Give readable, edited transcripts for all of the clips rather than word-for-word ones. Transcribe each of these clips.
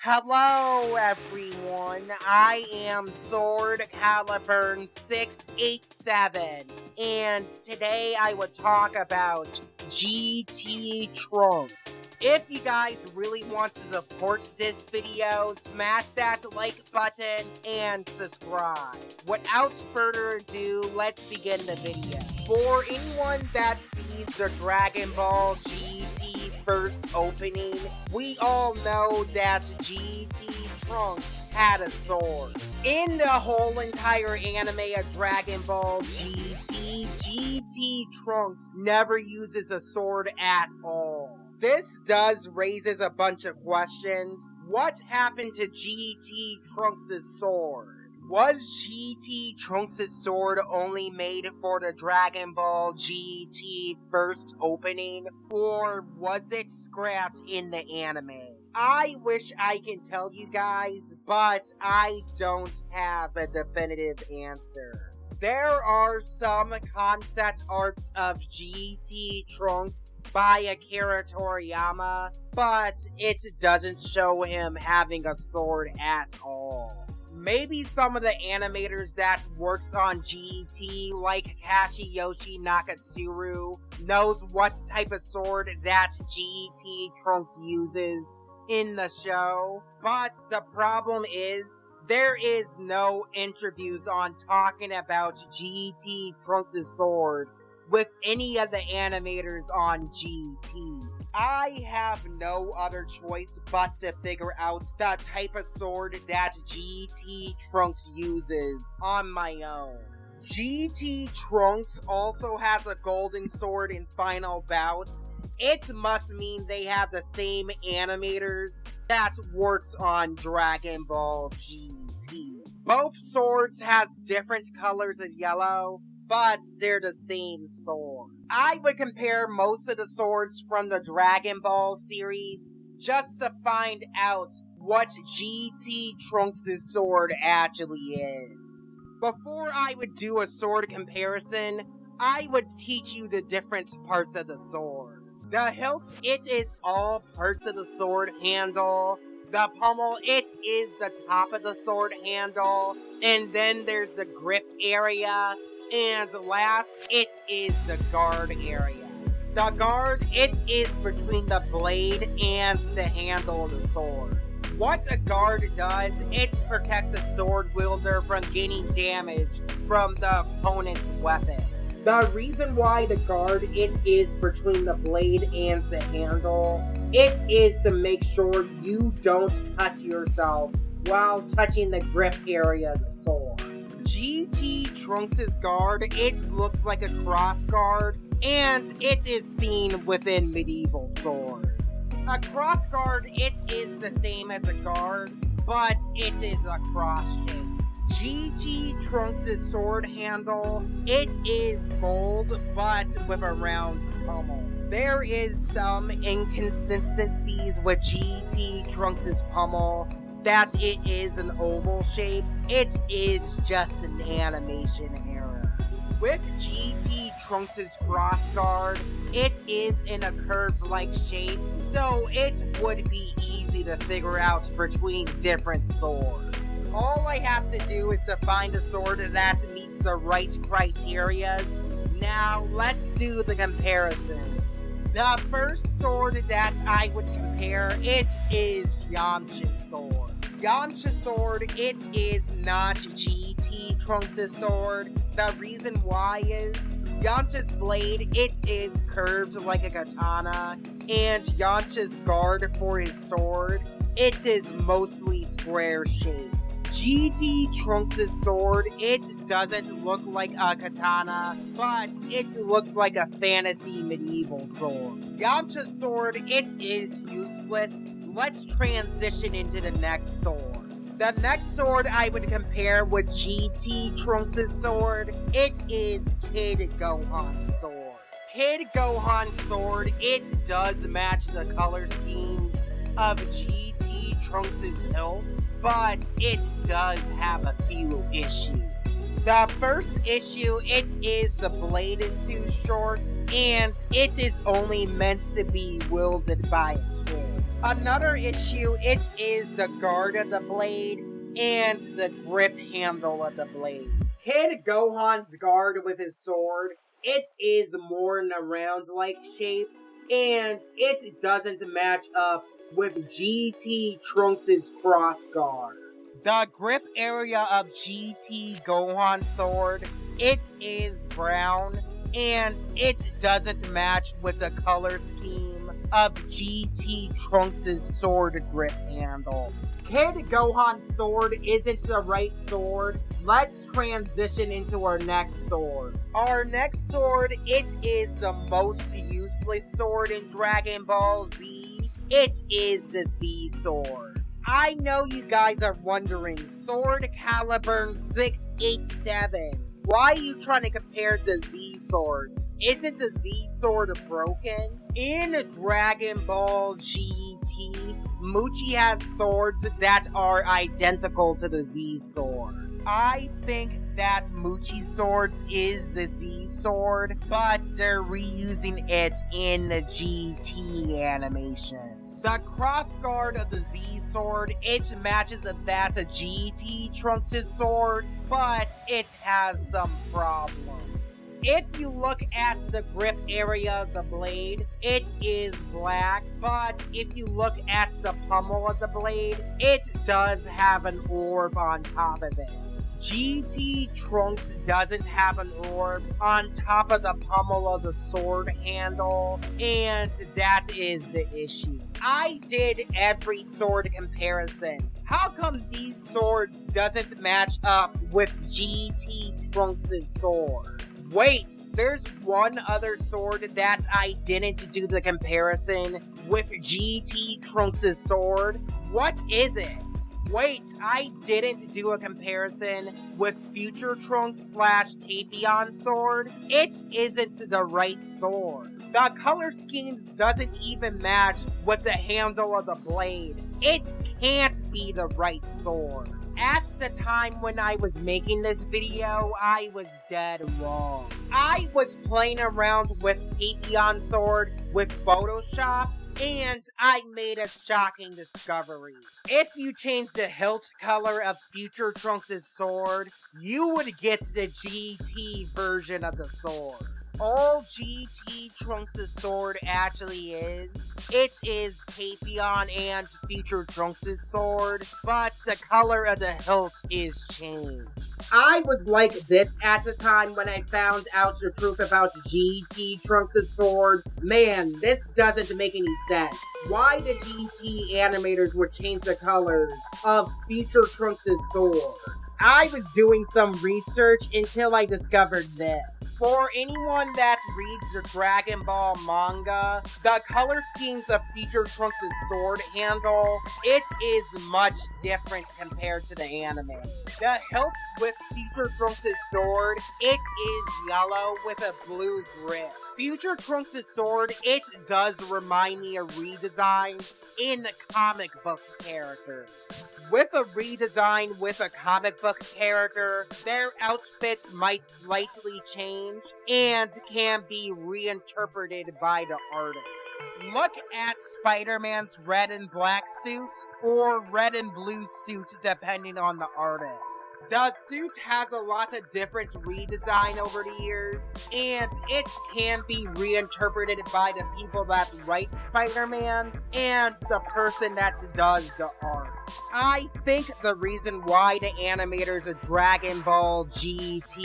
Hello everyone, I am Sword Caliburn 687, and today I would talk about GT Trunks. If you guys really want to support this video, smash that like button and subscribe. Without further ado, let's begin the video. For anyone that sees the Dragon Ball GT first opening, we all know that GT Trunks had a sword. In the whole entire anime of Dragon Ball GT, GT Trunks never uses a sword at all. This does raises a bunch of questions. What happened to GT Trunks' sword? Was GT Trunks' sword only made for the Dragon Ball GT first opening, or was it scrapped in the anime? I wish I can tell you guys, but I don't have a definitive answer. There are some concept arts of GT Trunks by Akira Toriyama, but it doesn't show him having a sword at all. Maybe some of the animators that works on GT, like Kashiyoshi Nakatsuru, knows what type of sword that GT Trunks uses in the show, but the problem is, there is no interviews on talking about GT Trunks' sword with any of the animators on GT. I have no other choice but to figure out the type of sword that GT Trunks uses on my own. GT Trunks also has a golden sword in Final Bout. It must mean they have the same animators that works on Dragon Ball GT. Both swords has different colors of yellow, but they're the same sword. I would compare most of the swords from the Dragon Ball series just to find out what GT Trunks' sword actually is. Before I would do a sword comparison, I would teach you the different parts of the sword. The hilt, it is all parts of the sword handle. The pommel, it is the top of the sword handle. And then there's the grip area. And last, it is the guard area. The guard, it is between the blade and the handle of the sword. What a guard does, it protects the sword wielder from gaining damage from the opponent's weapon. The reason why the guard, it is between the blade and the handle, it is to make sure you don't cut yourself while touching the grip area of the sword. GT Trunks' guard, it looks like a cross guard, and it is seen within medieval swords. A cross guard, it is the same as a guard, but it is a cross shape. GT Trunks' sword handle, it is gold, but with a round pommel. There is some inconsistencies with GT Trunks' pommel, that it is an oval shape. It is just an animation error. With GT Trunks' cross guard, it is in a curved-like shape, so it would be easy to figure out between different swords. All I have to do is to find a sword that meets the right criterias. Now, let's do the comparisons. The first sword that I would compare, it is Yamcha's sword. Yamcha's sword, it is not GT Trunks' sword. The reason why is, Yamcha's blade, it is curved like a katana, and Yamcha's guard for his sword, it is mostly square shaped. GT Trunks' sword, it doesn't look like a katana, but it looks like a fantasy medieval sword. Yamcha's sword, it is useless. Let's transition into the next sword. The next sword I would compare with GT Trunks' sword, it is Kid Gohan's sword. Kid Gohan's sword, it does match the color schemes of GT Trunks' hilt, but it does have a few issues. The first issue, it is the blade is too short, and it is only meant to be wielded by a kid. Another issue, it is the guard of the blade and the grip handle of the blade. Kid Gohan's guard with his sword, it is more in a round-like shape, and it doesn't match up with GT Trunks' cross guard. The grip area of GT Gohan Sword, it is brown, and it doesn't match with the color scheme of GT Trunks' sword grip handle. Kid Gohan's sword isn't the right sword. Let's transition into our next sword. Our next sword, it is the most useless sword in Dragon Ball Z. It is the Z Sword. I know you guys are wondering, Sword Caliburn 687. Why are you trying to compare the Z Sword? Isn't the Z Sword broken? In Dragon Ball GT, Muchi has swords that are identical to the Z Sword. I think that Muchi Swords is the Z Sword, but they're reusing it in the GT animation. The crossguard of the Z Sword, it matches that of GT Trunks' sword, but it has some problems. If you look at the grip area of the blade, it is black, but if you look at the pommel of the blade, it does have an orb on top of it. GT Trunks doesn't have an orb on top of the pommel of the sword handle, and that is the issue. I did every sword comparison. How come these swords doesn't match up with GT Trunks' sword? Wait, there's one other sword that I didn't do the comparison with GT Trunks' sword. What is it? Wait, I didn't do a comparison with Future Trunks / Tapion sword. It isn't the right sword. The color schemes doesn't even match with the handle of the blade. It can't be the right sword. At the time when I was making this video, I was dead wrong. I was playing around with Tapion sword with Photoshop, and I made a shocking discovery. If you change the hilt color of Future Trunks' sword, you would get the GT version of the sword. All GT Trunks' sword actually is, it is Tapion and Future Trunks' sword, but the color of the hilt is changed. I was like this at the time when I found out the truth about GT Trunks' sword. Man, this doesn't make any sense. Why the GT animators would change the colors of Future Trunks' sword? I was doing some research until I discovered this. For anyone that reads the Dragon Ball manga, the color schemes of Future Trunks' sword handle, it is much different compared to the anime. The hilt with Future Trunks' sword, it is yellow with a blue grip. Future Trunks' sword, it does remind me of Redesigns in the comic book characters. With a redesign with a comic book character, their outfits might slightly change and can be reinterpreted by the artist. Look at Spider-Man's red and black suit or red and blue suit depending on the artist. The suit has a lot of different redesign over the years, and it can be reinterpreted by the people that write Spider-Man and the person that does the art. I think the reason why the animators of Dragon Ball GT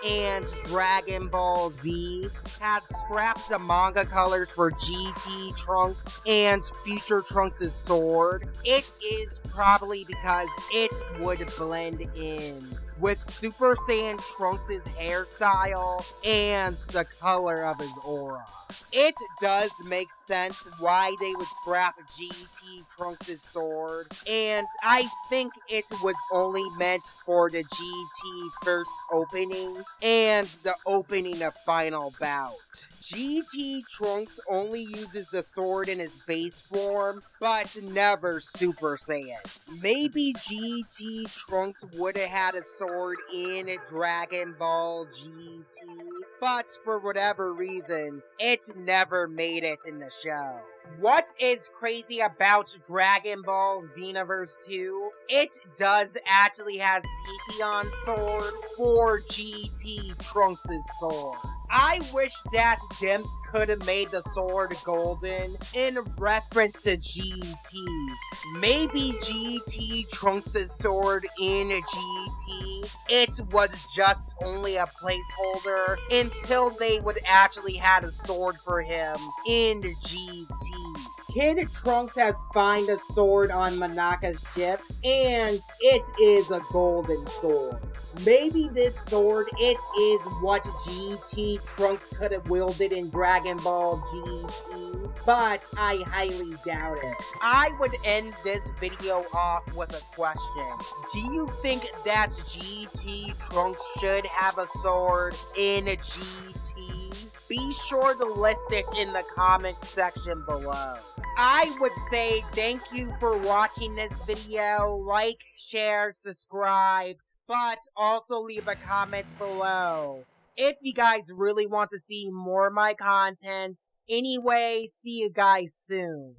and Dragon Ball Z had scrapped the manga colors for GT Trunks and Future Trunks' sword, it is probably because it would blend in with Super Saiyan Trunks' hairstyle and the color of his aura. It does make sense why they would scrap GT Trunks' sword, and I think it was only meant for the GT first opening and the opening of Final Bout. GT Trunks only uses the sword in his base form, but never Super Saiyan. Maybe GT Trunks would have had a sword in Dragon Ball GT, but for whatever reason, it never made it in the show. What is crazy about Dragon Ball Xenoverse 2? It does actually has Tapion Sword for GT Trunks' sword. I wish that Dimps could have made the sword golden in reference to GT. Maybe GT Trunks' sword in GT, it was just only a placeholder until they would actually had a sword for him in GT. Kid Trunks has found a sword on Manaka's ship, and it is a golden sword. Maybe this sword, it is what GT Trunks could have wielded in Dragon Ball GT, but I highly doubt it. I would end this video off with a question. Do you think that GT Trunks should have a sword in GT? Be sure to list it in the comments section below. I would say thank you for watching this video. Like, share, subscribe, but also leave a comment below if you guys really want to see more of my content. Anyway, see you guys soon.